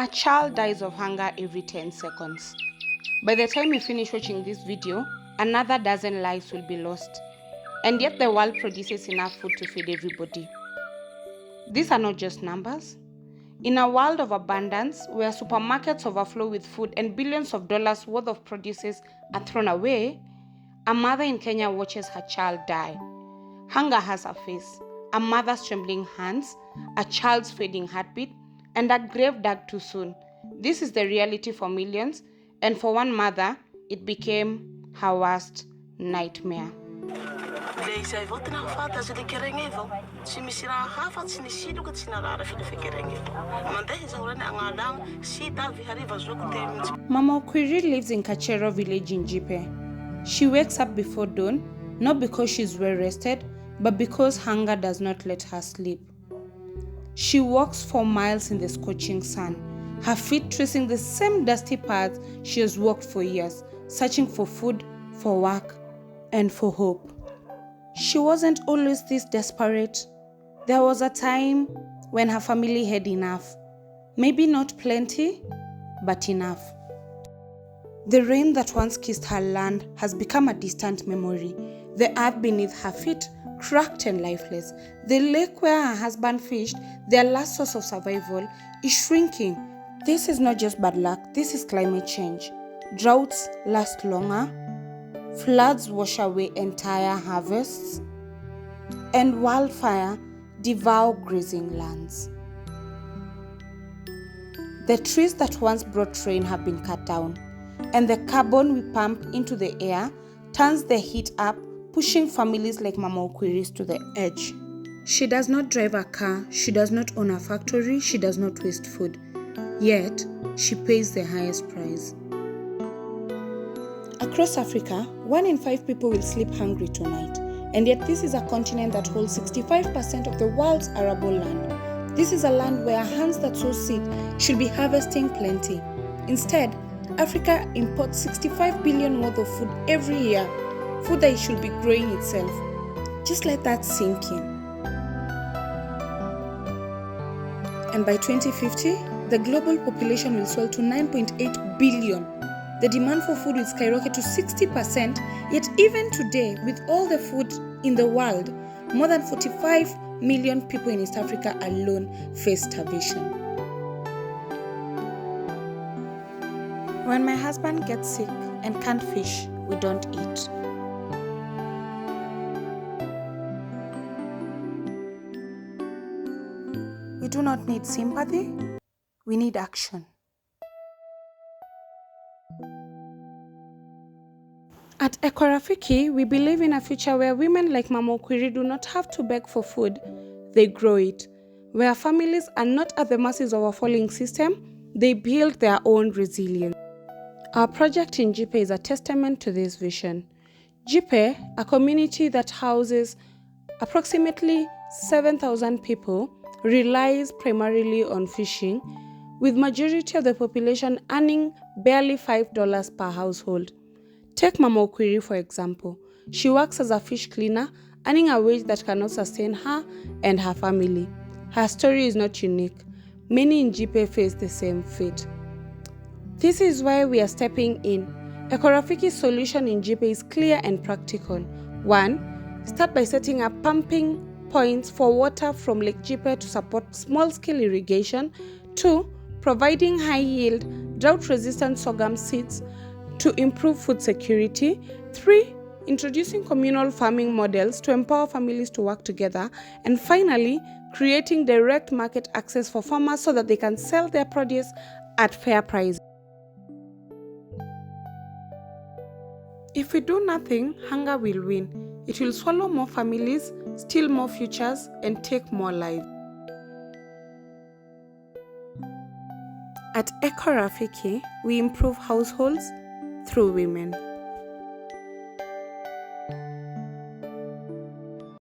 A child dies of hunger every 10 seconds. By the time you finish watching this video, another dozen lives will be lost. And yet the world produces enough food to feed everybody. These are not just numbers. In a world of abundance, where supermarkets overflow with food and billions of dollars worth of produces are thrown away, a mother in Kenya watches her child die. Hunger has a face, a mother's trembling hands, a child's fading heartbeat, and a grave dug too soon. This is the reality for millions, and for one mother, it became her worst nightmare. Mama Okwiri lives in Kachero village in Jipe. She wakes up before dawn, not because she's well rested, but because hunger does not let her sleep. She walks for miles in the scorching sun, her feet tracing the same dusty paths she has walked for years, searching for food, for work, and for hope. She wasn't always this desperate. There was a time when her family had enough. Maybe not plenty, but enough. The rain that once kissed her land has become a distant memory. The earth beneath her feet, cracked and lifeless. The lake where her husband fished, their last source of survival, is shrinking. This is not just bad luck, this is climate change. Droughts last longer, floods wash away entire harvests, and wildfire devour grazing lands. The trees that once brought rain have been cut down, and the carbon we pump into the air turns the heat up, pushing families like Mama Okwiri's to the edge. She does not drive a car, she does not own a factory, she does not waste food. Yet, she pays the highest price. Across Africa, 1 in 5 people will sleep hungry tonight. And yet this is a continent that holds 65% of the world's arable land. This is a land where hands that sow seed should be harvesting plenty. Instead, Africa imports 65 billion worth of food every year, food that it should be growing itself. Just let that sink in. And by 2050, the global population will swell to 9.8 billion. The demand for food will skyrocket to 60%, yet even today, with all the food in the world, more than 45 million people in East Africa alone face starvation. When my husband gets sick and can't fish, we don't eat. We do not need sympathy, we need action. At Ekorafiki, we believe in a future where women like Mama Okwiri do not have to beg for food, they grow it. Where families are not at the mercies of a falling system, they build their own resilience. Our project in Jipe is a testament to this vision. Jipe, a community that houses approximately 7,000 people, relies primarily on fishing, with majority of the population earning barely $5 per household. Take Mama Okwiri for example. She works as a fish cleaner, earning a wage that cannot sustain her and her family. Her story is not unique. Many in Jipe face the same fate. This is why we are stepping in. Ekorafiki's solution in Jipe is clear and practical. 1. Start by setting up pumping points for water from Lake Jipe to support small-scale irrigation. 2. Providing high-yield, drought-resistant sorghum seeds to improve food security. 3. Introducing communal farming models to empower families to work together. And finally, creating direct market access for farmers so that they can sell their produce at fair prices. If we do nothing, hunger will win. It will swallow more families, steal more futures, and take more lives. At Ekorafiki, we improve households through women.